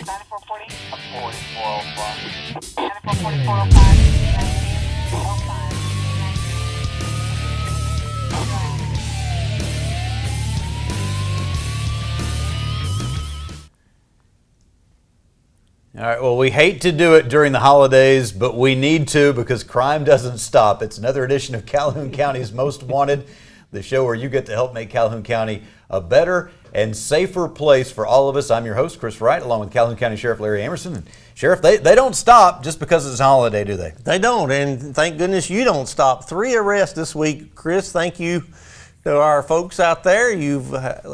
9440. 4405. 9445. All right, well, we hate to do it during the holidays, but we need to because crime doesn't stop. It's another edition of Calhoun County's Most Wanted, the show where you get to help make Calhoun County a better and safer place for all of us. I'm your host, Chris Wright, along with Calhoun County Sheriff Larry Amerson. And Sheriff, they don't stop just because it's a holiday, do they? They don't, and thank goodness you don't stop. 3 arrests this week. Chris, thank you to our folks out there. You've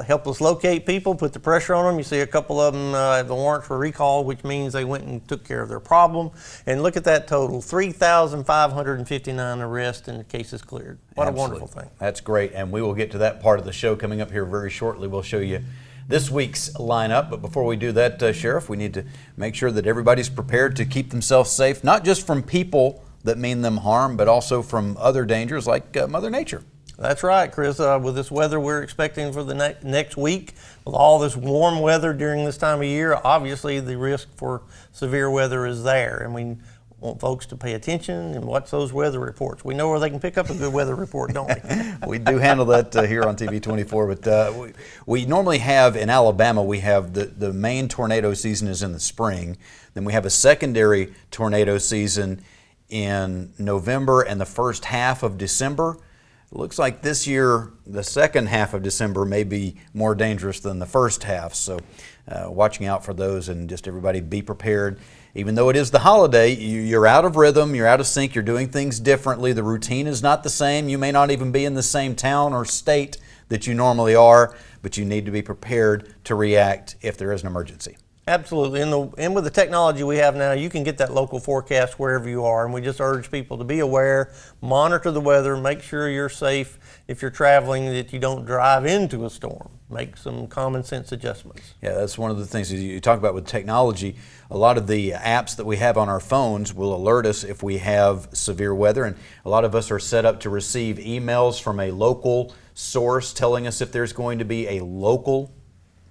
helped us locate people, put the pressure on them. You see a couple of them, the warrants for recall, which means they went and took care of their problem. And look at that total, 3,559 arrests and the cases cleared. What Absolutely. A wonderful thing. That's great, and we will get to that part of the show coming up here very shortly. We'll show you this week's lineup, but before we do that, Sheriff, we need to make sure that everybody's prepared to keep themselves safe, not just from people that mean them harm, but also from other dangers like Mother Nature. That's right, Chris. With this weather we're expecting for the next week, with all this warm weather during this time of year, obviously the risk for severe weather is there, and we want folks to pay attention and watch those weather reports. We know where they can pick up a good weather report, don't we? We do handle that here on TV 24, but we normally have, in Alabama, we have the main tornado season is in the spring. Then we have a secondary tornado season in November and the first half of December. It looks like this year, the second half of December may be more dangerous than the first half. So watching out for those, and just everybody be prepared. Even though it is the holiday, you're out of rhythm, you're out of sync, you're doing things differently. The routine is not the same. You may not even be in the same town or state that you normally are, but you need to be prepared to react if there is an emergency. Absolutely, and with the technology we have now, you can get that local forecast wherever you are, and we just urge people to be aware, monitor the weather, make sure you're safe if you're traveling, that you don't drive into a storm. Make some common sense adjustments. Yeah, that's one of the things you talk about with technology. A lot of the apps that we have on our phones will alert us if we have severe weather, and a lot of us are set up to receive emails from a local source telling us if there's going to be a local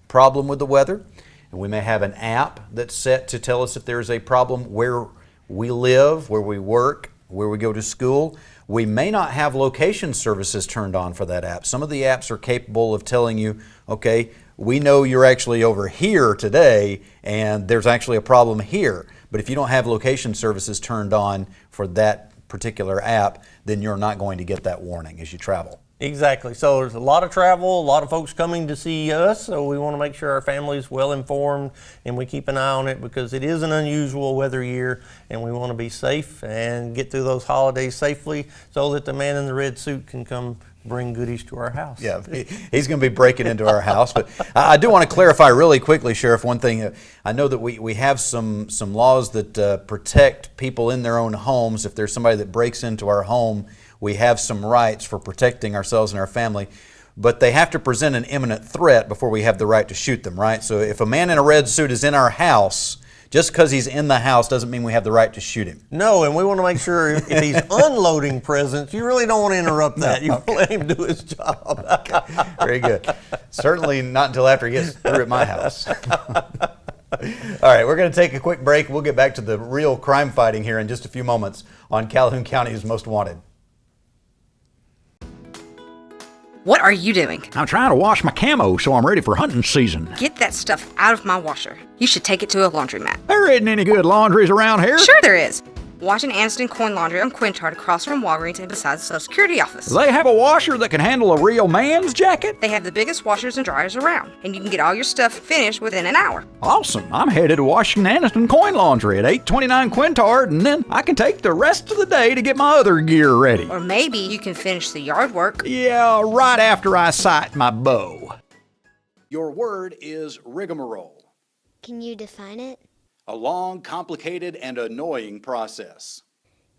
problem with the weather. And we may have an app that's set to tell us if there's a problem where we live, where we work, where we go to school. We may not have location services turned on for that app. Some of the apps are capable of telling you, okay, we know you're actually over here today and there's actually a problem here. But if you don't have location services turned on for that particular app, then you're not going to get that warning as you travel. Exactly. So there's a lot of travel, a lot of folks coming to see us, so we want to make sure our family is well informed and we keep an eye on it because it is an unusual weather year and we want to be safe and get through those holidays safely so that the man in the red suit can come bring goodies to our house. Yeah, he's going to be breaking into our house. But I do want to clarify really quickly, Sheriff, one thing. I know that we have some laws that protect people in their own homes. If there's somebody that breaks into our home, we have some rights for protecting ourselves and our family, but they have to present an imminent threat before we have the right to shoot them, right? So if a man in a red suit is in our house, just because he's in the house doesn't mean we have the right to shoot him. No, and we want to make sure if he's unloading presents, you really don't want to interrupt that. You want to let him do his job. Okay. Very good. Certainly not until after he gets through at my house. All right, we're going to take a quick break. We'll get back to the real crime fighting here in just a few moments on Calhoun County's Most Wanted. What are you doing? I'm trying to wash my camo so I'm ready for hunting season. Get that stuff out of my washer. You should take it to a laundromat. There isn't any good laundries around here. Sure there is. Washington Aniston Coin Laundry on Quintard across from Walgreens and beside the Social Security office. They have a washer that can handle a real man's jacket? They have the biggest washers and dryers around, and you can get all your stuff finished within an hour. Awesome. I'm headed to Washington Aniston Coin Laundry at 829 Quintard, and then I can take the rest of the day to get my other gear ready. Or maybe you can finish the yard work. Yeah, right after I sight my bow. Your word is rigmarole. Can you define it? A long, complicated, and annoying process.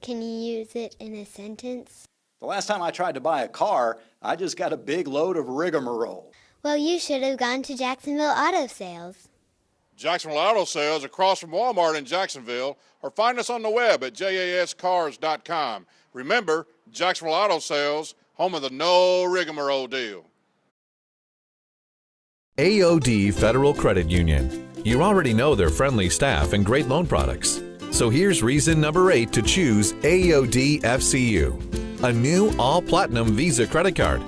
Can you use it in a sentence? The last time I tried to buy a car, I just got a big load of rigmarole. Well, you should have gone to Jacksonville Auto Sales. Jacksonville Auto Sales across from Walmart in Jacksonville, or find us on the web at jascars.com. Remember, Jacksonville Auto Sales, home of the no rigmarole deal. AOD Federal Credit Union. You already know their friendly staff and great loan products. So here's reason number 8 to choose AOD FCU, a new all-platinum Visa credit card.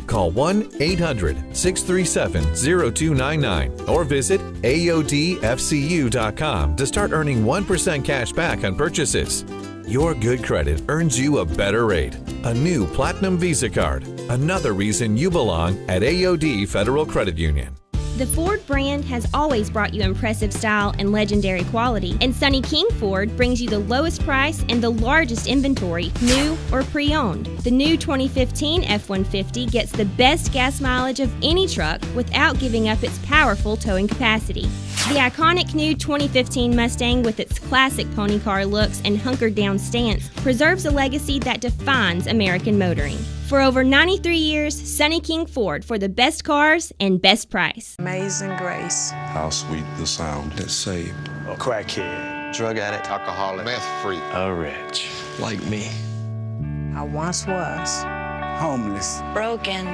Call 1-800-637-0299 or visit AODFCU.com to start earning 1% cash back on purchases. Your good credit earns you a better rate. A new Platinum Visa card. Another reason you belong at AOD Federal Credit Union. The Ford brand has always brought you impressive style and legendary quality, and Sonny King Ford brings you the lowest price and the largest inventory, new or pre-owned. The new 2015 F-150 gets the best gas mileage of any truck without giving up its powerful towing capacity. The iconic new 2015 Mustang, with its classic pony car looks and hunkered down stance, preserves a legacy that defines American motoring. For over 93 years, Sonny King Ford, for the best cars and best price. Amazing Grace. How sweet the sound that saved a crackhead, drug addict, alcoholic, meth freak, a wretch like me. I once was homeless, broken,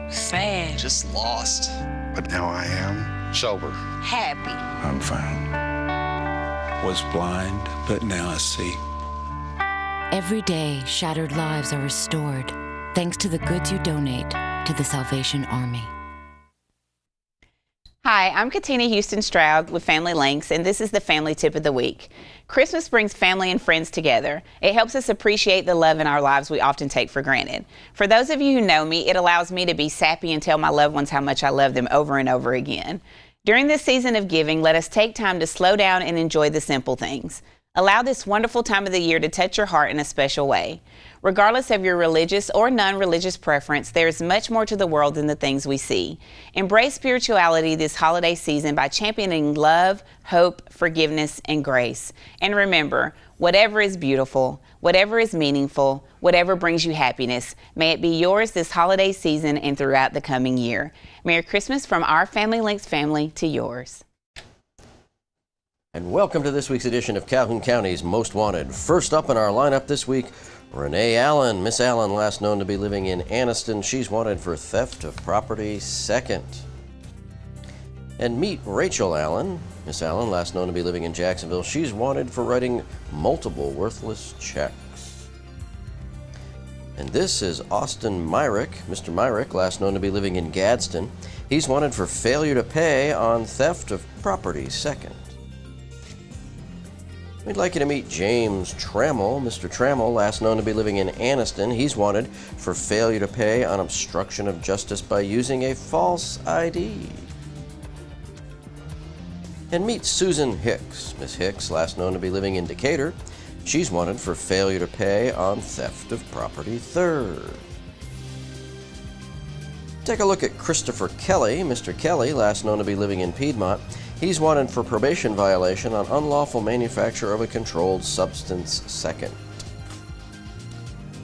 sad, just lost. But now I am sober, happy. I'm found. Was blind, but now I see. Every day, shattered lives are restored thanks to the goods you donate to the Salvation Army. Hi, I'm Katina Houston Stroud with Family Links, and this is the Family Tip of the Week. Christmas brings family and friends together. It helps us appreciate the love in our lives we often take for granted. For those of you who know me, it allows me to be sappy and tell my loved ones how much I love them over and over again. During this season of giving, let us take time to slow down and enjoy the simple things. Allow this wonderful time of the year to touch your heart in a special way. Regardless of your religious or non-religious preference, there is much more to the world than the things we see. Embrace spirituality this holiday season by championing love, hope, forgiveness, and grace. And remember, whatever is beautiful, whatever is meaningful, whatever brings you happiness, may it be yours this holiday season and throughout the coming year. Merry Christmas from our Family Links family to yours. And welcome to this week's edition of Calhoun County's Most Wanted. First up in our lineup this week, Renee Allen. Miss Allen, last known to be living in Anniston. She's wanted for theft of property. Second. And meet Rachel Allen. Miss Allen, last known to be living in Jacksonville. She's wanted for writing multiple worthless checks. And this is Austin Myrick. Mr. Myrick, last known to be living in Gadsden. He's wanted for failure to pay on theft of property. Second. We'd like you to meet James Trammell. Mr. Trammell, last known to be living in Anniston. He's wanted for failure to pay on obstruction of justice by using a false ID. And meet Susan Hicks. Miss Hicks, last known to be living in Decatur. She's wanted for failure to pay on theft of property. Third. Take a look at Christopher Kelly. Mr. Kelly, last known to be living in Piedmont. He's wanted for probation violation on unlawful manufacture of a controlled substance. Second.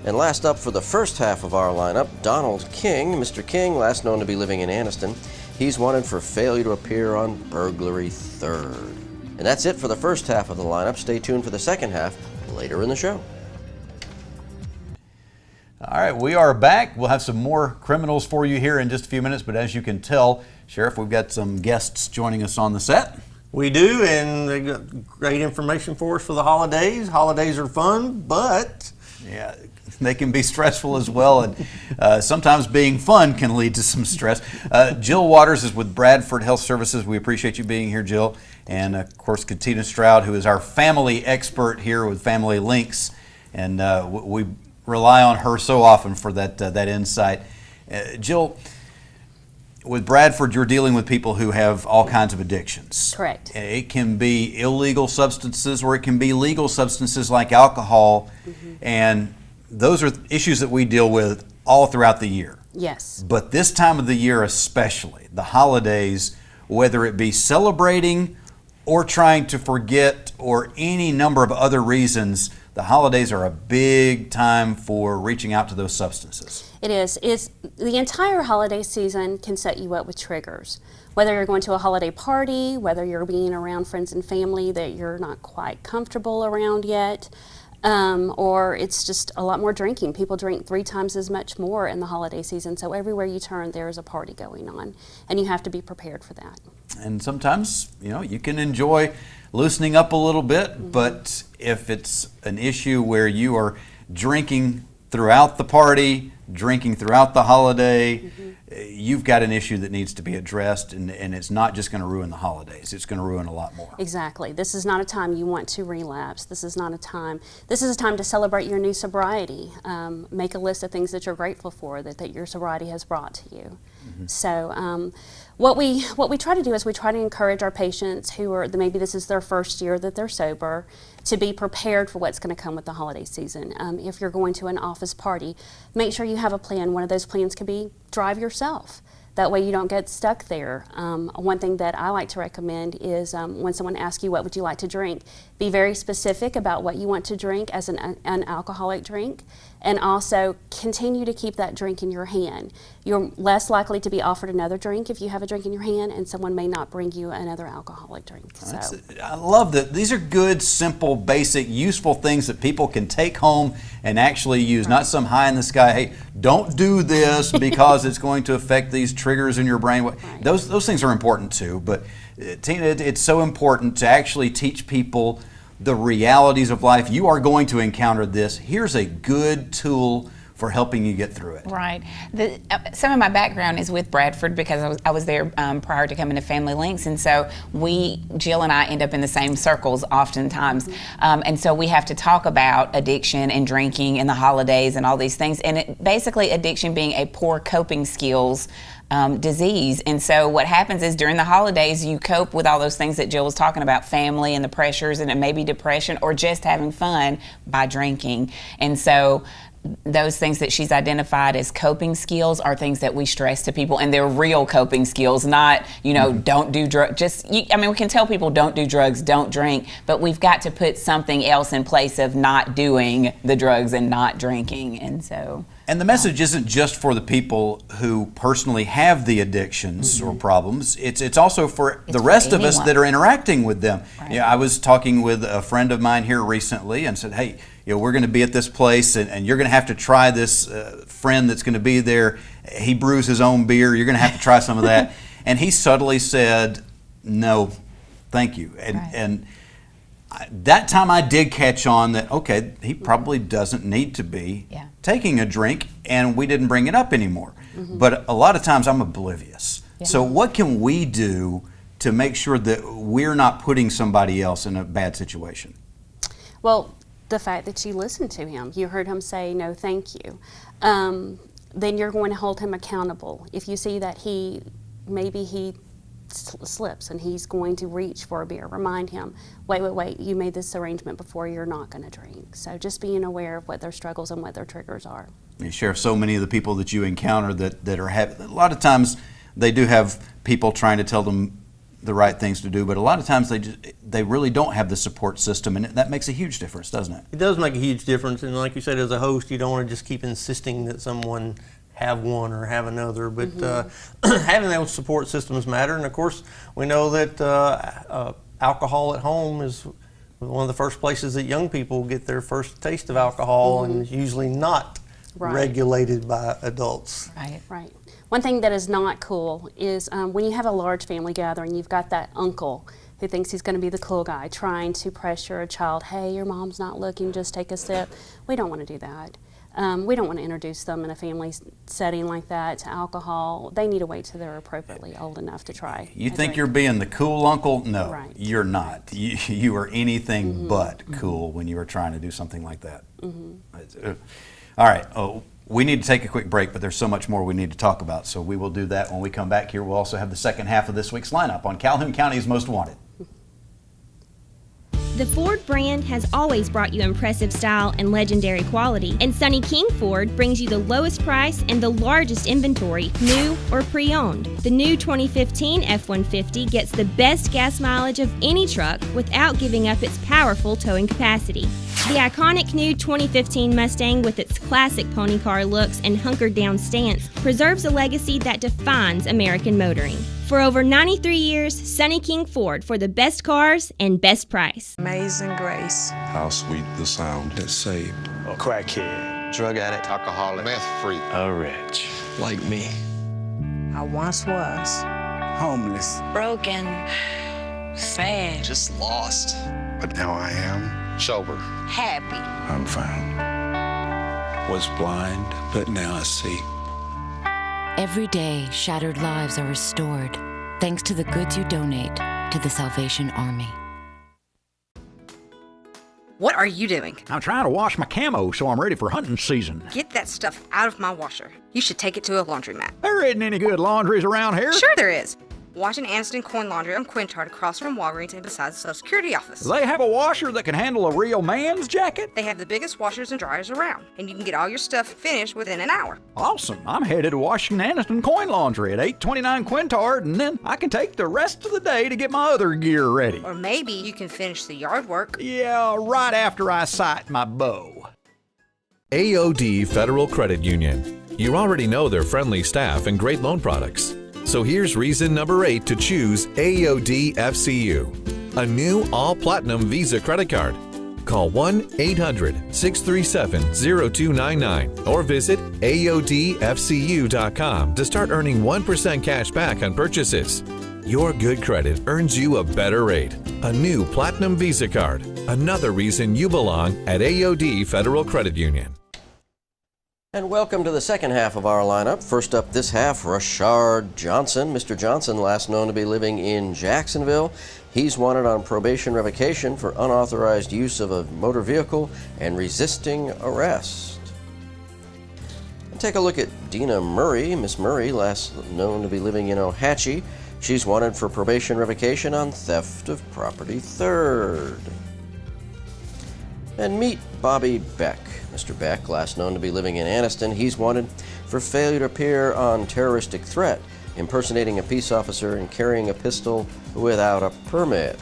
And last up for the first half of our lineup, Donald King. Mr. King, last known to be living in Anniston. He's wanted for failure to appear on burglary. Third. And that's it for the first half of the lineup. Stay tuned for the second half later in the show. All right, we are back. We'll have some more criminals for you here in just a few minutes, but as you can tell, Sheriff, we've got some guests joining us on the set. We do, and they got great information for us for the holidays. Holidays are fun, but yeah, they can be stressful as well, and sometimes being fun can lead to some stress. Jill Waters is with Bradford Health Services. We appreciate you being here, Jill. And of course, Katina Stroud, who is our family expert here with Family Links, and we rely on her so often for that insight. Jill, with Bradford, you're dealing with people who have all kinds of addictions. Correct. It can be illegal substances or it can be legal substances like alcohol, and those are issues that we deal with all throughout the year. Yes. But this time of the year especially, the holidays, whether it be celebrating or trying to forget or any number of other reasons, the holidays are a big time for reaching out to those substances. It is. The entire holiday season can set you up with triggers. Whether you're going to a holiday party, whether you're being around friends and family that you're not quite comfortable around yet, or it's just a lot more drinking. People drink 3 times as much more in the holiday season, so everywhere you turn there is a party going on, and you have to be prepared for that. And sometimes, you can enjoy loosening up a little bit, but if it's an issue where you are drinking throughout the party, drinking throughout the holiday, you've got an issue that needs to be addressed, and it's not just going to ruin the holidays. It's going to ruin a lot more. Exactly. This is not a time you want to relapse. This is a time to celebrate your new sobriety. Make a list of things that you're grateful for that your sobriety has brought to you. So what we try to do is we try to encourage our patients who are, maybe this is their first year that they're sober, to be prepared for what's going to come with the holiday season. If you're going to an office party, make sure you have a plan. One of those plans could be drive yourself. That way you don't get stuck there. One thing that I like to recommend is when someone asks you what would you like to drink, be very specific about what you want to drink as an alcoholic drink, and also continue to keep that drink in your hand. You're less likely to be offered another drink if you have a drink in your hand, and someone may not bring you another alcoholic drink. So. I love that. These are good, simple, basic, useful things that people can take home and actually use, not some high in the sky, hey, don't do this because it's going to affect these triggers in your brain. Right. Those things are important too, but Tina, it's so important to actually teach people the realities of life. You are going to encounter this. Here's a good tool for helping you get through it. Right. Some of my background is with Bradford because I was there prior to coming to Family Links, and so Jill and I end up in the same circles oftentimes, and so we have to talk about addiction and drinking and the holidays and all these things, and basically addiction being a poor coping skills disease. And so what happens is during the holidays you cope with all those things that Jill was talking about, family and the pressures, and it may be depression or just having fun by drinking. And so those things that she's identified as coping skills are things that we stress to people, and they're real coping skills, not, don't do drugs. We can tell people don't do drugs, don't drink, but we've got to put something else in place of not doing the drugs and not drinking. And the message isn't just for the people who personally have the addictions or problems. It's also for the rest of us that are interacting with them. Right. I was talking with a friend of mine here recently and said, hey, we're going to be at this place and you're going to have to try this friend that's going to be there. He brews his own beer. You're going to have to try some of that. And he subtly said, no, thank you. And that time I did catch on that, okay, he probably doesn't need to be taking a drink, and we didn't bring it up anymore. But a lot of times I'm oblivious. So what can we do to make sure that we're not putting somebody else in a bad situation? Well, the fact that you listened to him, you heard him say no thank you, then you're going to hold him accountable. If you see that maybe he slips and he's going to reach for a beer, remind him, wait, you made this arrangement before, you're not going to drink. So just being aware of what their struggles and what their triggers are. You share so many of the people that you encounter that are having, a lot of times they do have people trying to tell them the right things to do, but a lot of times they really don't have the support system, and that makes a huge difference, doesn't it? It does make a huge difference, and like you said, as a host, you don't want to just keep insisting that someone have one or have another, but having those support systems matter. And of course, we know that alcohol at home is one of the first places that young people get their first taste of alcohol, and is usually not regulated by adults. Right. One thing that is not cool is when you have a large family gathering, you've got that uncle who thinks he's going to be the cool guy trying to pressure a child, hey, your mom's not looking, just take a sip. We don't want to do that. We don't want to introduce them in a family setting like that to alcohol. They need to wait till they're appropriately old enough to try. You think you're being the cool uncle? No, you're not. You are anything but cool when you are trying to do something like that. All right. We need to take a quick break, but there's so much more we need to talk about, so we will do that when we come back here. We'll also have the second half of this week's lineup on Calhoun County's Most Wanted. The Ford brand has always brought you impressive style and legendary quality, and Sonny King Ford brings you the lowest price and the largest inventory, new or pre-owned. The new 2015 F-150 gets the best gas mileage of any truck without giving up its powerful towing capacity. The iconic new 2015 Mustang, with its classic pony car looks and hunkered down stance, preserves a legacy that defines American motoring. For over 93 years, Sonny King Ford for the best cars and best price. Amazing grace. How sweet the sound that saved A crackhead. Drug addict. Alcoholic. Meth freak. A wretch. Like me. I once was. Homeless. Broken. Sad. Just lost. but now I am Sober. Happy. I'm found. Was blind, but now I see. Every day, shattered lives are restored thanks to the goods you donate to the Salvation Army. What are you doing? I'm trying to wash my camo so I'm ready for hunting season. Get that stuff out of my washer. You should take it to a laundromat. There isn't any good laundries around here. Sure there is. Washington Aniston Coin Laundry on Quintard across from Walgreens and beside the Social Security office. They have a washer that can handle a real man's jacket? They have the biggest washers and dryers around, and you can get all your stuff finished within an hour. Awesome. I'm headed to Washington Aniston Coin Laundry at 829 Quintard, and then I can take the rest of the day to get my other gear ready. Or maybe you can finish the yard work. Yeah, right after I sight my bow. AOD Federal Credit Union. You already know their friendly staff and great loan products. So here's reason number 8 to choose AOD FCU, a new all-platinum Visa credit card. Call 1-800-637-0299 or visit AODFCU.com to start earning 1% cash back on purchases. Your good credit earns you a better rate. A new Platinum Visa card. Another reason you belong at AOD Federal Credit Union. And welcome to the second half of our lineup. First up this half, Rashard Johnson. Mr. Johnson, last known to be living in Jacksonville. He's wanted on probation revocation for unauthorized use of a motor vehicle and resisting arrest. And take a look at Dina Murray. Miss Murray, last known to be living in Ohatchee. She's wanted for probation revocation on theft of property third. And meet Bobby Beck. Mr. Beck, last known to be living in Anniston, he's wanted for failure to appear on terroristic threat, impersonating a peace officer, and carrying a pistol without a permit.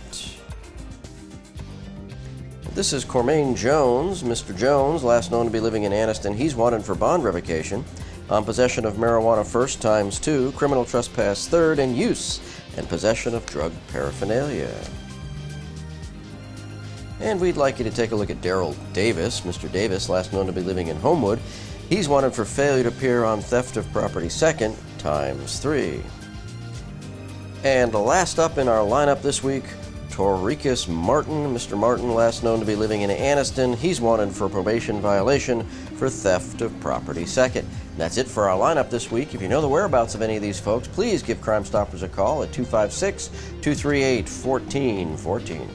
This is Cormaine Jones. Mr. Jones, last known to be living in Anniston, he's wanted for bond revocation on possession of marijuana first times 2, criminal trespass third, and use and possession of drug paraphernalia. And we'd like you to take a look at Daryl Davis. Mr. Davis, last known to be living in Homewood, he's wanted for failure to appear on theft of property second times 3. And last up in our lineup this week, Torrikus Martin. Mr. Martin, last known to be living in Anniston, he's wanted for probation violation for theft of property second. And that's it for our lineup this week. If you know the whereabouts of any of these folks, please give Crime Stoppers a call at 256-238-1414.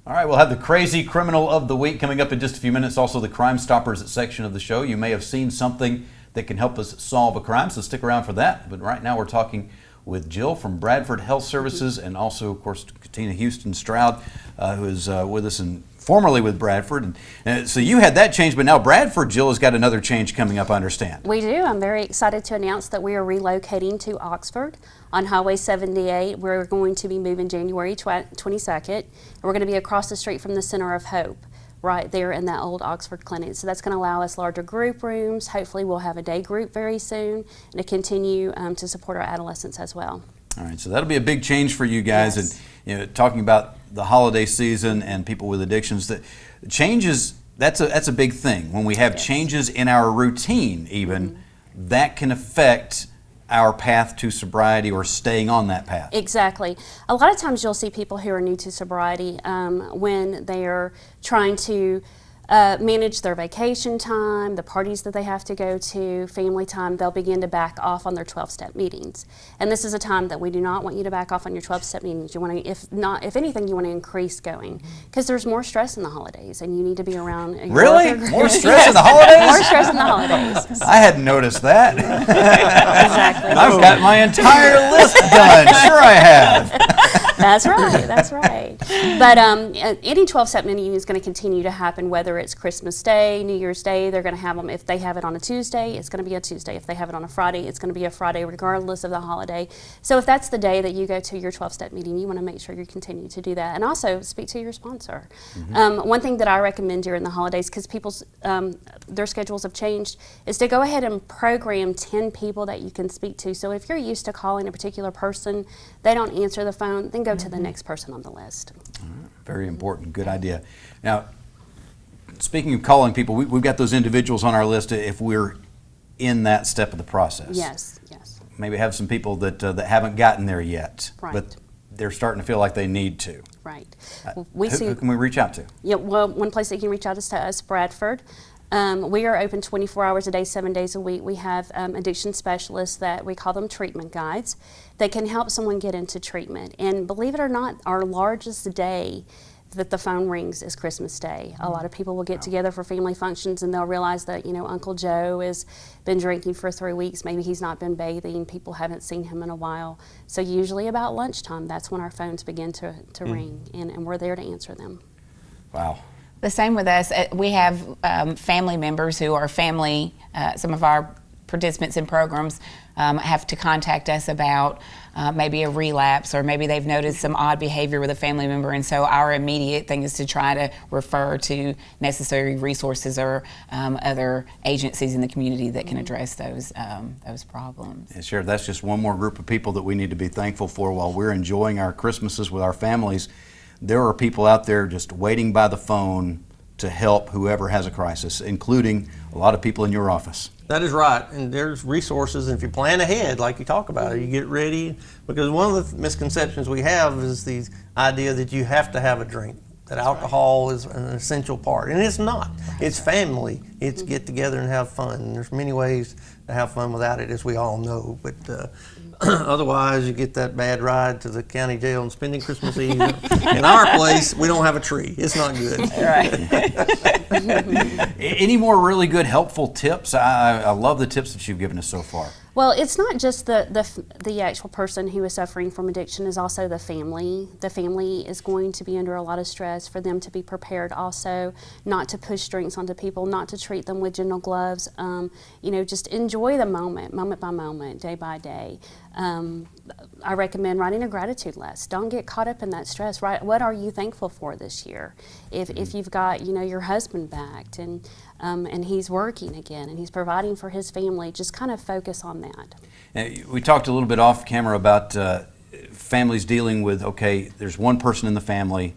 All right, we'll have the Crazy Criminal of the Week coming up in just a few minutes. Also, the Crime Stoppers section of the show. You may have seen something that can help us solve a crime, so stick around for that. But right now, we're talking with Jill from Bradford Health Services, and also, of course, Katina Houston Stroud, who is with us and formerly with Bradford. And so you had that change, but now Bradford, Jill, has got another change coming up, I understand. We do. I'm very excited to announce that we are relocating to Oxford on Highway 78. We're going to be moving January 22nd. And we're going to be across the street from the Center of Hope, right there in that old Oxford clinic. So that's going to allow us larger group rooms. Hopefully we'll have a day group very soon, and to continue to support our adolescents as well. All right, so that'll be a big change for you guys. Yes. And talking about the holiday season and people with addictions, that changes, that's a big thing. When we have changes in our routine even, that can affect our path to sobriety or staying on that path. Exactly. A lot of times you'll see people who are new to sobriety when they are trying to manage their vacation time, the parties that they have to go to, family time, they'll begin to back off on their 12-step meetings. And this is a time that we do not want you to back off on your 12-step meetings. You want to, if anything, you want to increase going, because there's more stress in the holidays, and you need to be around. Really? More stress in the holidays? More stress in the holidays. I hadn't noticed that. Exactly. I've got my entire list done. Sure I have. That's right. That's right. But any 12-step meeting is going to continue to happen, whether whether it's Christmas Day, New Year's Day, they're going to have them. If they have it on a Tuesday, it's going to be a Tuesday. If they have it on a Friday, it's going to be a Friday regardless of the holiday. So if that's the day that you go to your 12-step meeting, you want to make sure you continue to do that. And also speak to your sponsor. One thing that I recommend during the holidays, because people's their schedules have changed, is to go ahead and program 10 people that you can speak to. So if you're used to calling a particular person, they don't answer the phone, then go to the next person on the list. Very important. Good idea. Now, speaking of calling people, we've got those individuals on our list if we're in that step of the process. Yes, yes. Maybe have some people that haven't gotten there yet, Right. but they're starting to feel like they need to. Right. Who can we reach out to? Yeah, well, one place that you can reach out is to us, Bradford. We are open 24 hours a day, 7 days a week. We have addiction specialists that we call them treatment guides that can help someone get into treatment. And believe it or not, our largest day that the phone rings is Christmas Day. A lot of people will get together for family functions and they'll realize that, Uncle Joe has been drinking for 3 weeks. Maybe he's not been bathing. People haven't seen him in a while. So usually about lunchtime, that's when our phones begin to ring, and we're there to answer them. Wow. The same with us. We have family members who are family. Some of our participants in programs have to contact us about maybe a relapse, or maybe they've noticed some odd behavior with a family member, and so our immediate thing is to try to refer to necessary resources or other agencies in the community that can address those problems. And sure, that's just one more group of people that we need to be thankful for while we're enjoying our Christmases with our families. There are people out there just waiting by the phone to help whoever has a crisis, including a lot of people in your office. That is right, and there's resources, and if you plan ahead, like you talk about, you get ready, because one of the misconceptions we have is the idea that you have to have a drink, that alcohol is an essential part, and it's not. It's family. It's get together and have fun, and there's many ways to have fun without it, as we all know, but otherwise you get that bad ride to the county jail and spending Christmas Eve. In our place, we don't have a tree. It's not good. Any more really good helpful tips? I love the tips that you've given us so far. Well, it's not just the actual person who is suffering from addiction, is also the family. The family is going to be under a lot of stress. For them to be prepared also, not to push drinks onto people, not to treat them with gentle gloves. Just enjoy the moment by moment, day by day. I recommend writing a gratitude list. Don't get caught up in that stress. Right? What are you thankful for this year? If you've got your husband back and he's working again and he's providing for his family, just kind of focus on that. Now, we talked a little bit off camera about families dealing with, okay, there's one person in the family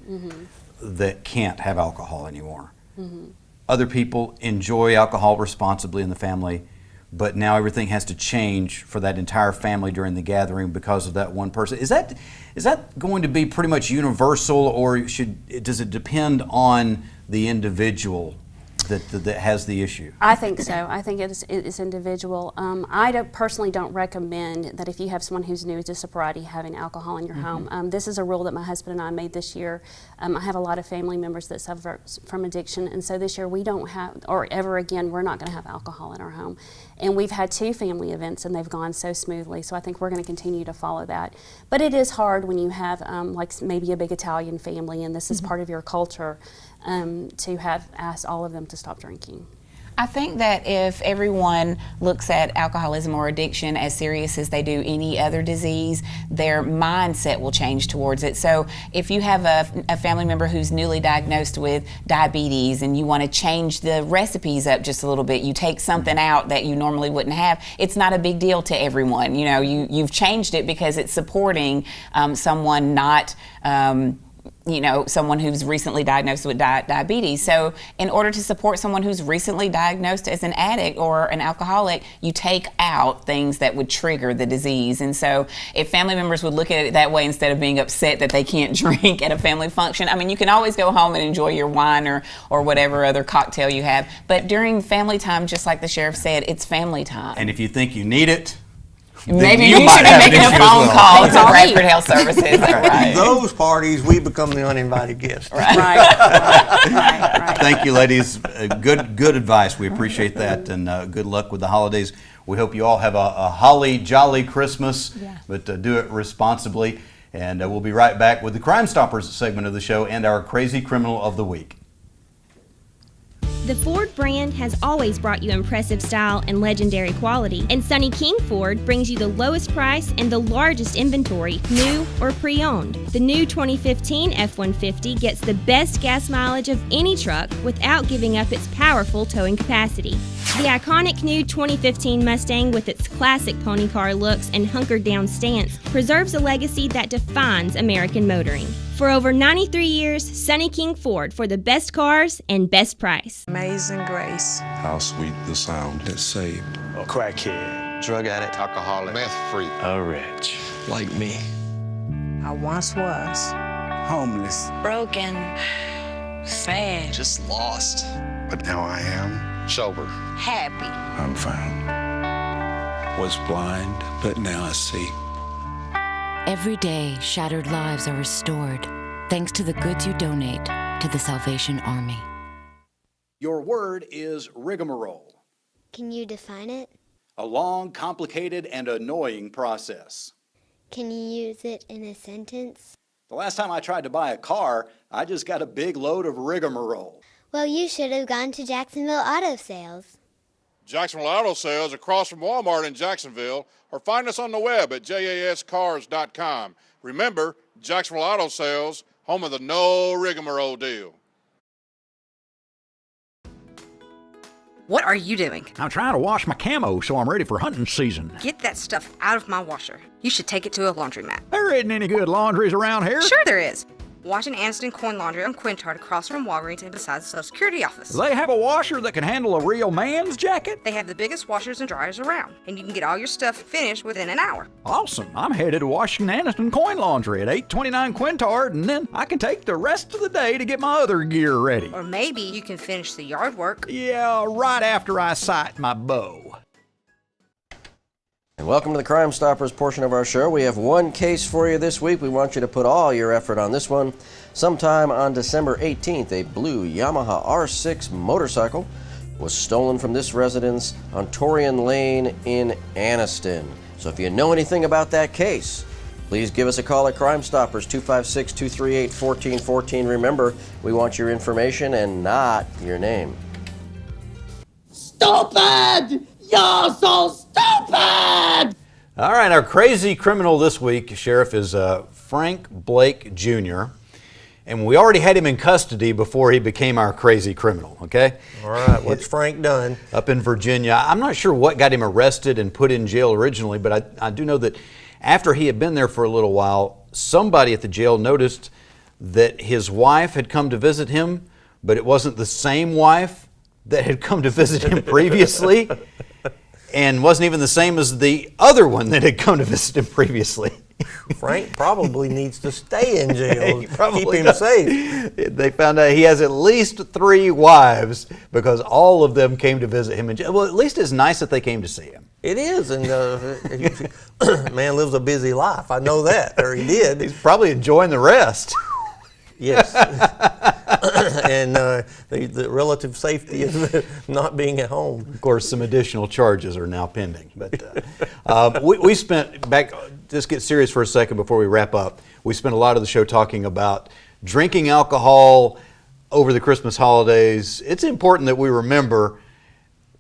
that can't have alcohol anymore. Other people enjoy alcohol responsibly in the family, but now everything has to change for that entire family during the gathering because of that one person. Is that going to be pretty much universal, or does it depend on the individual that has the issue? I think so. I think it's individual. I personally don't recommend that if you have someone who's new to sobriety having alcohol in your home. This is a rule that my husband and I made this year. I have a lot of family members that suffer from addiction, and so this year we don't have, or ever again, we're not going to have alcohol in our home. And we've had 2 family events and they've gone so smoothly, so I think we're going to continue to follow that. But it is hard when you have like maybe a big Italian family and this is part of your culture, to have asked all of them to stop drinking. I think that if everyone looks at alcoholism or addiction as serious as they do any other disease, their mindset will change towards it. So if you have a family member who's newly diagnosed with diabetes and you want to change the recipes up just a little bit, you take something out that you normally wouldn't have, it's not a big deal to everyone. You've changed it because it's supporting someone not someone who's recently diagnosed with diabetes. So in order to support someone who's recently diagnosed as an addict or an alcoholic, you take out things that would trigger the disease. And so if family members would look at it that way instead of being upset that they can't drink at a family function, you can always go home and enjoy your wine or whatever other cocktail you have. But during family time, just like the sheriff said, it's family time. And if you think you need it, maybe you should be making a phone call to Bradford Health Services. Right. Those parties, we become the uninvited guests. Right. Thank you, ladies. Good advice. We appreciate that, and good luck with the holidays. We hope you all have a holly jolly Christmas, but do it responsibly. And we'll be right back with the Crime Stoppers segment of the show and our Crazy Criminal of the Week. The Ford brand has always brought you impressive style and legendary quality, and Sonny King Ford brings you the lowest price and the largest inventory, new or pre-owned. The new 2015 F-150 gets the best gas mileage of any truck without giving up its powerful towing capacity. The iconic new 2015 Mustang, with its classic pony car looks and hunkered down stance, preserves a legacy that defines American motoring. For over 93 years, Sonny King Ford, for the best cars and best price. Amazing grace. How sweet the sound that saved A crackhead. Drug addict. Alcoholic. Meth freak. A wretch. Like me. I once was. Homeless. Broken. Sad. Just lost. but now I am sober. Happy. I'm found. Was blind, but now I see. Every day, shattered lives are restored thanks to the goods you donate to the Salvation Army. Your word is rigmarole. Can you define it? A long, complicated, and annoying process. Can you use it in a sentence? The last time I tried to buy a car, I just got a big load of rigmarole. Well, you should have gone to Jacksonville Auto Sales. Jacksonville Auto Sales across from Walmart in Jacksonville, or find us on the web at jascars.com. Remember, Jacksonville Auto Sales, home of the no rigmarole deal. What are you doing? I'm trying to wash my camo so I'm ready for hunting season. Get that stuff out of my washer. You should take it to a laundromat. There isn't any good laundries around here. Sure there is. Washington Aniston Coin Laundry on Quintard across from Walgreens and beside the Social Security office. They have a washer that can handle a real man's jacket? They have the biggest washers and dryers around, and you can get all your stuff finished within an hour. Awesome. I'm headed to Washington Aniston Coin Laundry at 829 Quintard, and then I can take the rest of the day to get my other gear ready. Or maybe you can finish the yard work. Yeah, right after I sight my bow. And welcome to the Crime Stoppers portion of our show. We have one case for you this week. We want you to put all your effort on this one. Sometime on December 18th, a blue Yamaha R6 motorcycle was stolen from this residence on Torreon Lane in Anniston. So if you know anything about that case, please give us a call at Crime Stoppers, 256-238-1414. Remember, we want your information and not your name. Stupid! You're so stupid! All right, our crazy criminal this week, Sheriff, is Frank Blake Jr., and we already had him in custody before he became our crazy criminal, okay? All right, what's Frank done? Up in Virginia. I'm not sure what got him arrested and put in jail originally, but I do know that after he had been there for a little while, somebody at the jail noticed that his wife had come to visit him, but it wasn't the same wife that had come to visit him previously, and wasn't even the same as the other one that had come to visit him previously. Frank probably needs to stay in jail. Keep him does. safe. They found out he has at least 3 wives because all of them came to visit him in jail. Well, at least it's nice that they came to see him. It is, and man lives a busy life. I know that, or he did. He's probably enjoying the rest. Yes. And the relative safety of not being at home. Of course, some additional charges are now pending. But we spent, just get serious for a second before we wrap up, we spent a lot of the show talking about drinking alcohol over the Christmas holidays. It's important that we remember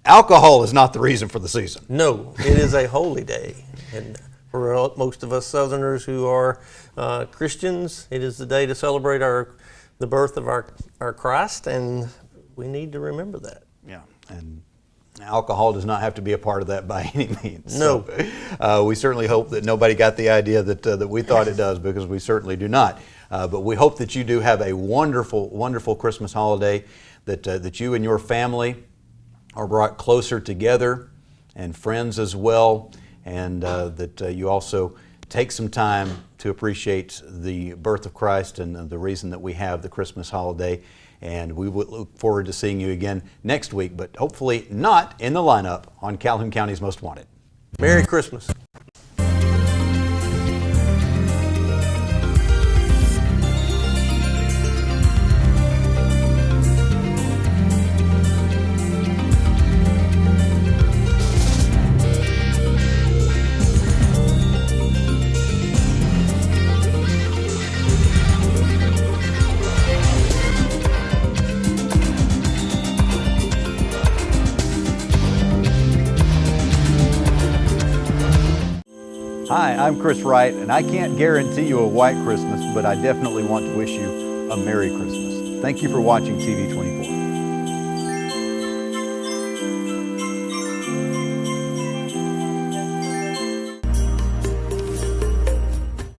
alcohol is not the reason for the season. No, it is a holy day. And for most of us Southerners who are Christians, it is the day to celebrate the birth of our Christ, and we need to remember that. Yeah, and alcohol does not have to be a part of that by any means. No. So, we certainly hope that nobody got the idea that we thought it does, because we certainly do not. But we hope that you do have a wonderful, wonderful Christmas holiday, that you and your family are brought closer together, and friends as well, and that you also take some time to appreciate the birth of Christ and the reason that we have the Christmas holiday. And we would look forward to seeing you again next week, but hopefully not in the lineup on Calhoun County's Most Wanted. Merry Christmas. I'm Chris Wright, and I can't guarantee you a white Christmas, but I definitely want to wish you a Merry Christmas. Thank you for watching TV 24.